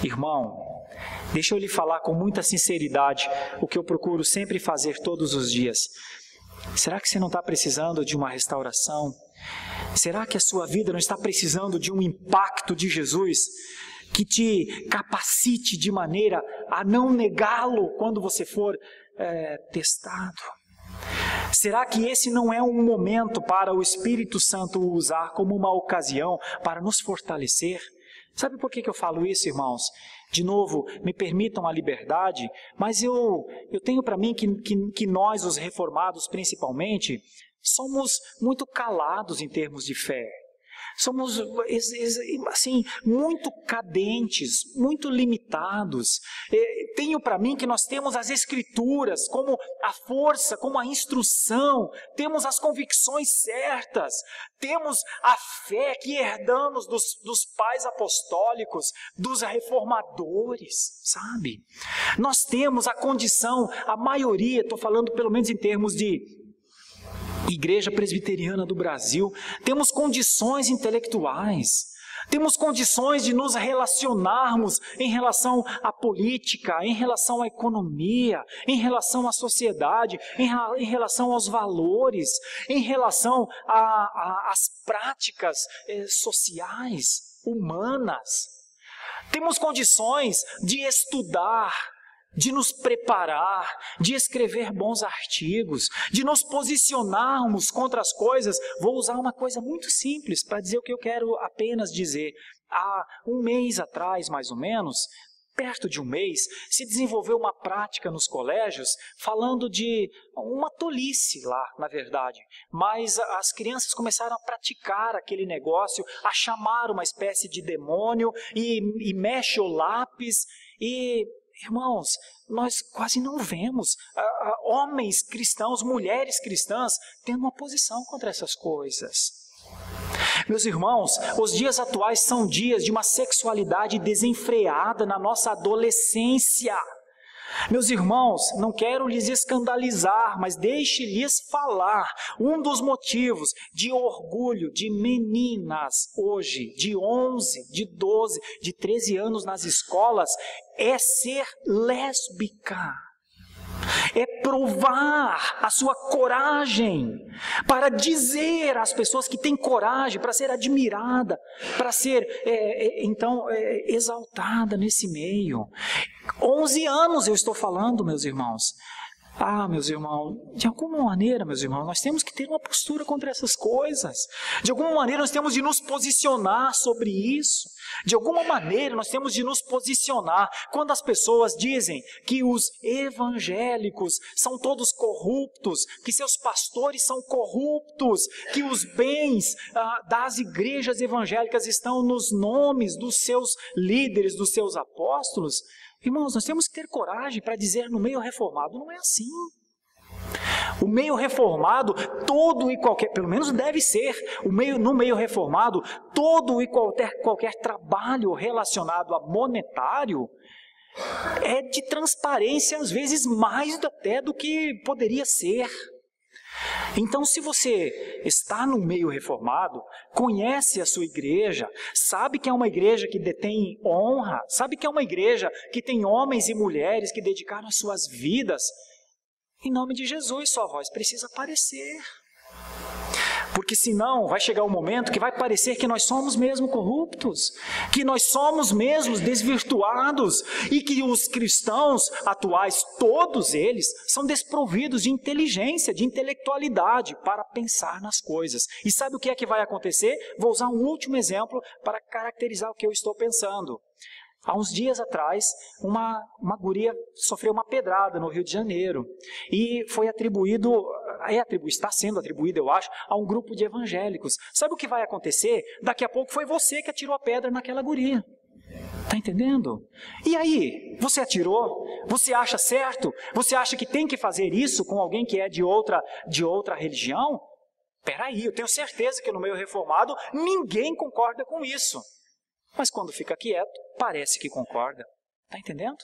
Irmão, deixa eu lhe falar com muita sinceridade o que eu procuro sempre fazer todos os dias. Será que você não está precisando de uma restauração? Será que a sua vida não está precisando de um impacto de Jesus que te capacite de maneira a não negá-lo quando você for testado? Será que esse não é um momento para o Espírito Santo usar como uma ocasião para nos fortalecer? Sabe por que eu falo isso, irmãos? De novo, me permitam a liberdade, mas eu tenho para mim que nós, os reformados principalmente, somos muito calados em termos de fé. Somos, assim, muito cadentes, muito limitados. Tenho para mim que nós temos as Escrituras como a força, como a instrução, temos as convicções certas, temos a fé que herdamos dos pais apostólicos, dos reformadores, sabe? Nós temos a condição, a maioria, estou falando pelo menos em termos de Igreja Presbiteriana do Brasil, temos condições intelectuais, temos condições de nos relacionarmos em relação à política, em relação à economia, em relação à sociedade, em relação aos valores, em relação às práticas sociais, humanas. Temos condições de estudar, de nos preparar, de escrever bons artigos, de nos posicionarmos contra as coisas. Vou usar uma coisa muito simples para dizer o que eu quero apenas dizer. Há um mês atrás, mais ou menos, perto de um mês, se desenvolveu uma prática nos colégios falando de uma tolice lá, na verdade. Mas as crianças começaram a praticar aquele negócio, a chamar uma espécie de demônio e mexe o lápis e... Irmãos, nós quase não vemos homens cristãos, mulheres cristãs, tendo uma posição contra essas coisas. Meus irmãos, os dias atuais são dias de uma sexualidade desenfreada na nossa adolescência. Meus irmãos, não quero lhes escandalizar, mas deixe-lhes falar. Um dos motivos de orgulho de meninas hoje, de 11, de 12, de 13 anos nas escolas, é ser lésbica. É provar a sua coragem para dizer às pessoas que têm coragem, para ser admirada, para ser, exaltada nesse meio. 11 anos eu estou falando, meus irmãos. Meus irmãos, de alguma maneira, meus irmãos, nós temos que ter uma postura contra essas coisas. De alguma maneira nós temos de nos posicionar sobre isso. De alguma maneira nós temos de nos posicionar. Quando as pessoas dizem que os evangélicos são todos corruptos, que seus pastores são corruptos, que os bens das igrejas evangélicas estão nos nomes dos seus líderes, dos seus apóstolos, irmãos, nós temos que ter coragem para dizer no meio reformado, não é assim. O meio reformado, todo e qualquer, pelo menos deve ser, no meio reformado, todo e qualquer trabalho relacionado a monetário é de transparência, às vezes mais até do que poderia ser. Então, se você está no meio reformado, conhece a sua igreja, sabe que é uma igreja que detém honra, sabe que é uma igreja que tem homens e mulheres que dedicaram as suas vidas, em nome de Jesus, sua voz precisa aparecer. Porque senão vai chegar um momento que vai parecer que nós somos mesmo corruptos, que nós somos mesmo desvirtuados e que os cristãos atuais, todos eles, são desprovidos de inteligência, de intelectualidade para pensar nas coisas. E sabe o que é que vai acontecer? Vou usar um último exemplo para caracterizar o que eu estou pensando. Há uns dias atrás, uma guria sofreu uma pedrada no Rio de Janeiro e foi está sendo atribuído, eu acho, a um grupo de evangélicos. Sabe o que vai acontecer? Daqui a pouco foi você que atirou a pedra naquela guria. Está entendendo? E aí, você atirou? Você acha certo? Você acha que tem que fazer isso com alguém que é de outra religião? Peraí, eu tenho certeza que no meio reformado ninguém concorda com isso. Mas quando fica quieto, parece que concorda. Está entendendo?